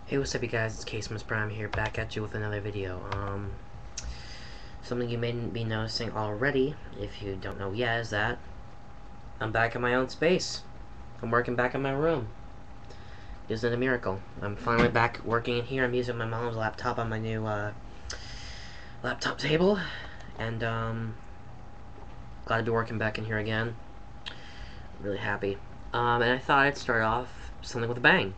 Hey, what's up, you guys? It's Case Prime here, back at you with another video. Something you may be noticing already, if you don't know yet, is that I'm back in my own space. I'm working back in my room. Isn't it a miracle? I'm finally back working in here. I'm using my mom's laptop on my new laptop table, and glad to be working back in here again. Really happy. And I thought I'd start off something with a bang.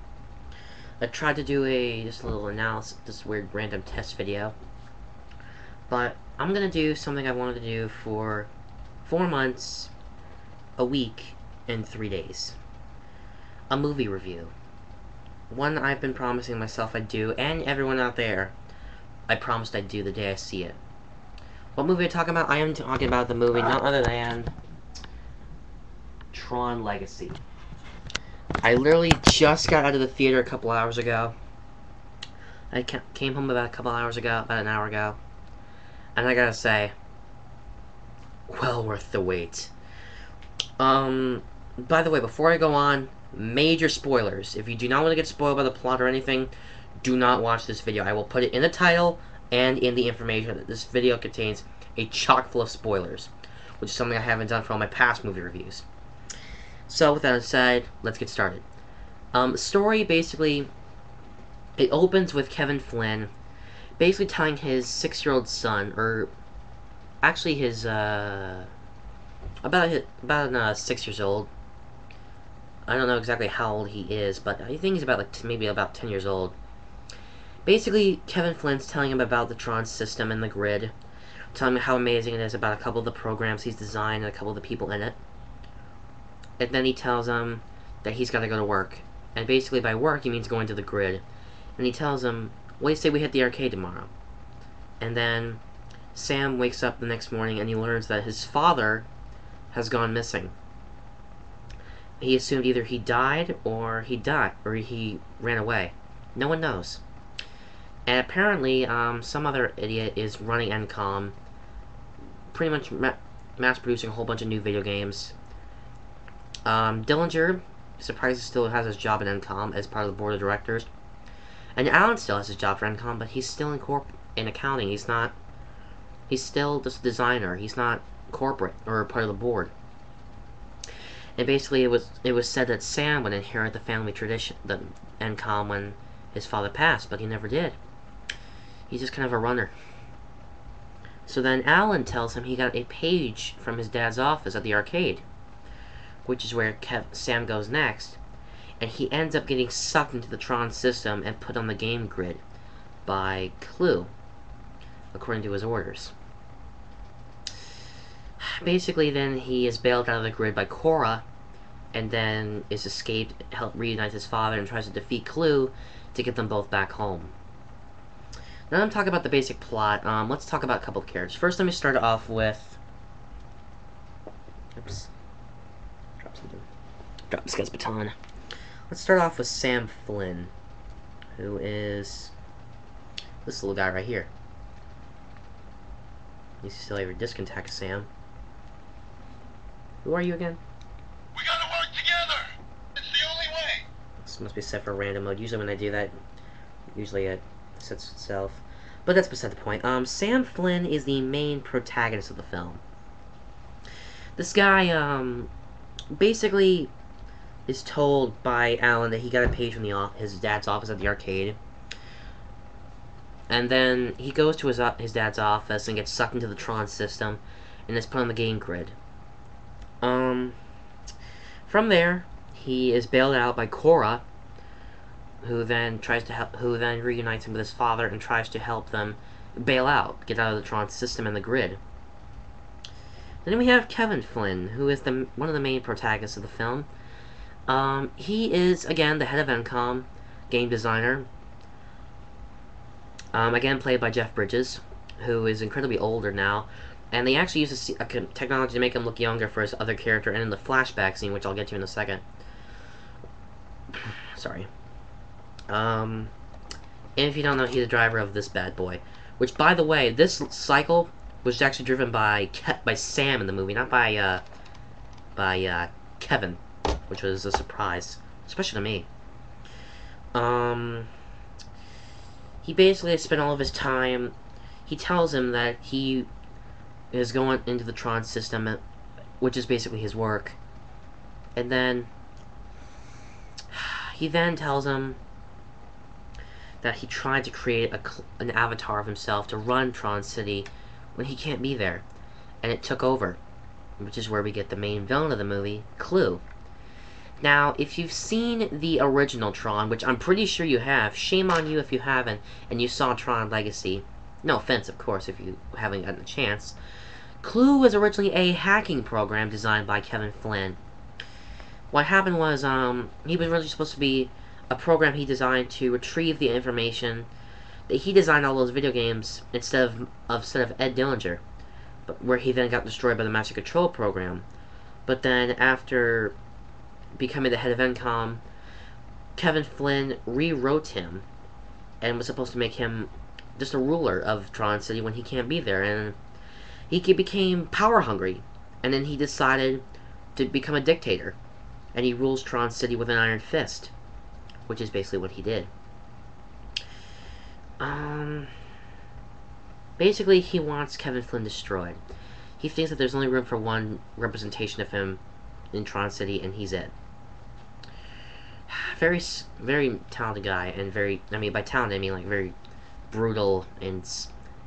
I tried to do just a little analysis, this weird random test video, but I'm gonna do something I wanted to do for 4 months, a week, and 3 days. A movie review. One I've been promising myself I'd do, and everyone out there, I promised I'd do the day I see it. What movie I'm talking about? I am talking about the movie none other than Tron Legacy. I literally just got out of the theater a couple hours ago. I came home about an hour ago. And I gotta say, well worth the wait. By the way, before I go on, major spoilers. If you do not want to get spoiled by the plot or anything, do not watch this video. I will put it in the title and in the information that this video contains a chock full of spoilers, which is something I haven't done for all my past movie reviews. So, with that said, let's get started. The story, basically, it opens with Kevin Flynn basically telling his 6-year-old son, or actually his, about 6 years old. I don't know exactly how old he is, but I think he's about, like, maybe about 10 years old. Basically, Kevin Flynn's telling him about the Tron system and the grid, telling him how amazing it is about a couple of the programs he's designed and a couple of the people in it. And then he tells him that he's got to go to work. And basically by work, he means going to the grid. And he tells him, what do you say we hit the arcade tomorrow? And then Sam wakes up the next morning and he learns that his father has gone missing. He assumed either he died or he ran away. No one knows. And apparently, some other idiot is running Encom, pretty much mass producing a whole bunch of new video games. Dillinger, surprisingly, still has his job at Encom as part of the board of directors. And Alan still has his job for Encom, but he's still in accounting. He's still just a designer. He's not corporate or part of the board. And basically, it was said that Sam would inherit the family tradition, the Encom, when his father passed, but he never did. He's just kind of a runner. So then Alan tells him he got a page from his dad's office at the arcade, which is where Sam goes next, and he ends up getting sucked into the Tron system and put on the game grid by Clue, according to his orders. Basically, then he is bailed out of the grid by Cora, and then is escaped, reunites his father, and tries to defeat Clue to get them both back home. Now I'm talking about the basic plot. Let's talk about a couple of characters. First, let me start off with... Oops. Drop this guy's baton. Let's start off with Sam Flynn, who is this little guy right here. You still have your disc intact, Sam. Who are you again? We gotta work together! It's the only way! This must be set for random mode. Usually when I do that, it sets itself. But that's beside the point. Sam Flynn is the main protagonist of the film. This guy, basically is told by Alan that he got a page from his dad's office at the arcade. And then he goes to his dad's office and gets sucked into the Tron system and is put on the game grid. From there, he is bailed out by Cora, who then reunites him with his father and tries to help them get out of the Tron system and the grid. Then we have Kevin Flynn, who is one of the main protagonists of the film. He is, again, the head of Encom, game designer. Again, played by Jeff Bridges, who is incredibly older now. And they actually use a technology to make him look younger for his other character, and in the flashback scene, which I'll get to in a second. Sorry. And if you don't know, he's the driver of this bad boy. Which, by the way, this cycle was actually driven by Sam in the movie, not by Kevin, which was a surprise, especially to me. he basically spent all of his time. He tells him that he is going into the Tron system, which is basically his work. And then he then tells him that he tried to create an avatar of himself to run Tron City when he can't be there. And it took over, which is where we get the main villain of the movie, Clue. Now, if you've seen the original Tron, which I'm pretty sure you have, shame on you if you haven't, and you saw Tron Legacy. No offense, of course, if you haven't gotten a chance. Clue was originally a hacking program designed by Kevin Flynn. What happened was, he was really supposed to be a program he designed to retrieve the information that he designed all those video games instead of Ed Dillinger, but where he then got destroyed by the Master Control program. But then after becoming the head of NCOM, Kevin Flynn rewrote him and was supposed to make him just a ruler of Tron City when he can't be there, and he became power hungry, and then he decided to become a dictator, and he rules Tron City with an iron fist, which is basically what he did. Basically, he wants Kevin Flynn destroyed. He thinks that there's only room for one representation of him in Tron City, and he's it. Very, very talented guy, and by talented, I mean, like, very brutal and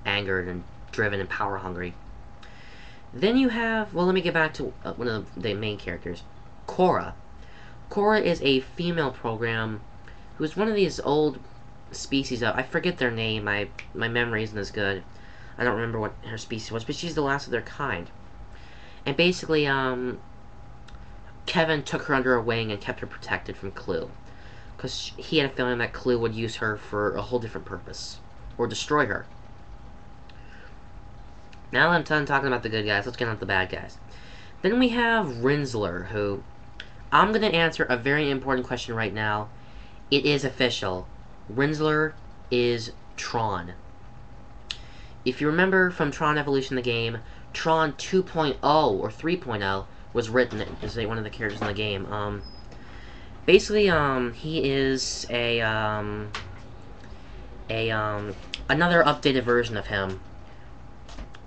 angered and driven and power hungry. Then you have, well, let me get back to one of the main characters, Cora. Cora is a female program who's one of these old species of, I forget their name, my memory isn't as good. I don't remember what her species was, but she's the last of their kind. And basically, Kevin took her under a wing and kept her protected from Clue, because he had a feeling that Clue would use her for a whole different purpose, or destroy her. Now that I'm done talking about the good guys, let's get on to the bad guys. Then we have Rinsler, who, I'm going to answer a very important question right now. It is official. Rinsler is Tron. If you remember from Tron Evolution the game, Tron 2.0 or 3.0 was written as one of the characters in the game. Basically, he is another updated version of him.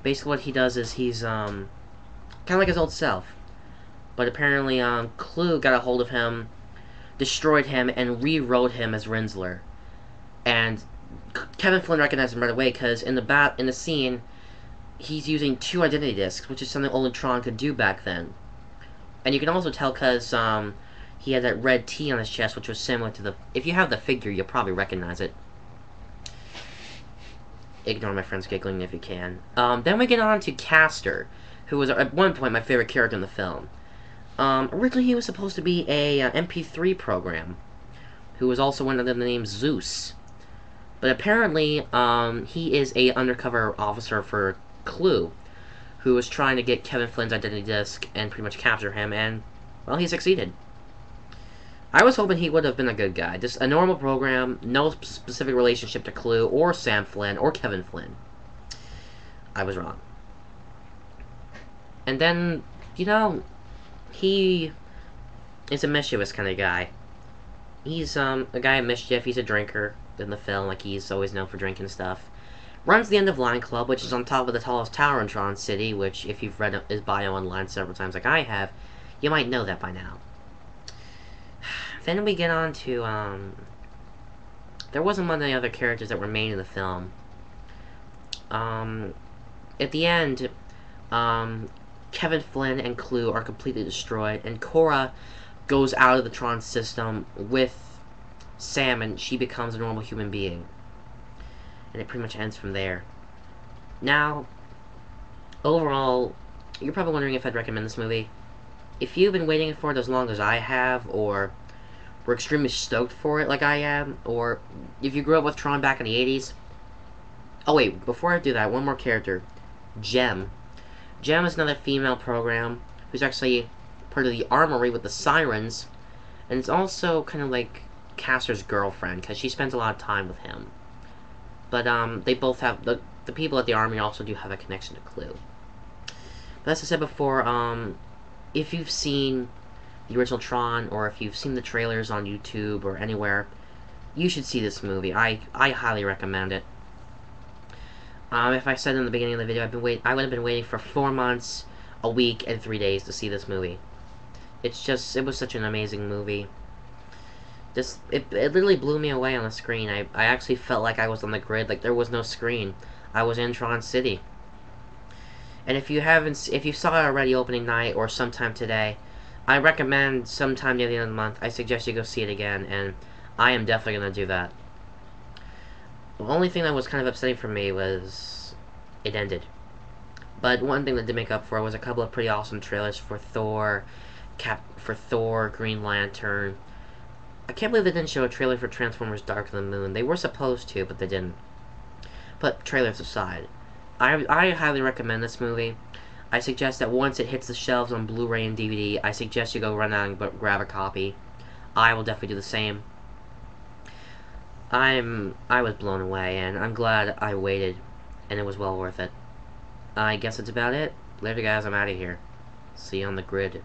Basically, what he does is he's kind of like his old self, but apparently, Clue got a hold of him, destroyed him, and rewrote him as Rinsler. And Kevin Flynn recognized him right away because in the scene, he's using 2 identity discs, which is something only Tron could do back then. And you can also tell because he had that red T on his chest, which was similar to the. If you have the figure, you'll probably recognize it. Ignore my friends giggling if you can. Then we get on to Castor, who was at one point my favorite character in the film. Originally he was supposed to be a MP3 program, who was also under the name Zeus. But apparently, he is a undercover officer for Clue, who was trying to get Kevin Flynn's identity disc and pretty much capture him, and, well, he succeeded. I was hoping he would have been a good guy. Just a normal program, no specific relationship to Clue, or Sam Flynn, or Kevin Flynn. I was wrong. And then, you know, he is a mischievous kind of guy. He's a guy of mischief. He's a drinker in the film, like he's always known for drinking stuff. Runs the End of Line Club, which is on top of the tallest tower in Tron City, which, if you've read his bio online several times like I have, you might know that by now. Then we get on to, there wasn't one of the other characters that were made in the film. At the end, Kevin Flynn and Clue are completely destroyed, and Cora goes out of the Tron system with Sam, and she becomes a normal human being. And it pretty much ends from there. Now, overall, you're probably wondering if I'd recommend this movie. If you've been waiting for it as long as I have, or were extremely stoked for it like I am, or if you grew up with Tron back in the 80s... Oh wait, before I do that, one more character. Jem. Jem is another female program who's actually part of the armory with the sirens, and it's also kind of like Castor's girlfriend, because she spends a lot of time with him. But, they both have... The people at the army also do have a connection to Clue. But as I said before, if you've seen the original Tron, or if you've seen the trailers on YouTube or anywhere, You should see this movie. I highly recommend it. If I said in the beginning of the video, I would have been waiting for 4 months, a week, and 3 days to see this movie. It was such an amazing movie. It literally blew me away on the screen. I actually felt like I was on the grid, like there was no screen. I was in Tron City. And if you saw it already opening night or sometime today, I recommend sometime near the end of the month, I suggest you go see it again, and I am definitely going to do that. The only thing that was kind of upsetting for me was it ended. But one thing that did make up for it was a couple of pretty awesome trailers for Thor, Green Lantern. I can't believe they didn't show a trailer for Transformers Dark of the Moon. They were supposed to, but they didn't. But trailers aside, I highly recommend this movie. I suggest that once it hits the shelves on Blu-ray and DVD, I suggest you go run out and grab a copy. I will definitely do the same. I was blown away, and I'm glad I waited, and it was well worth it. I guess that's about it. Later, guys, I'm out of here. See you on the grid.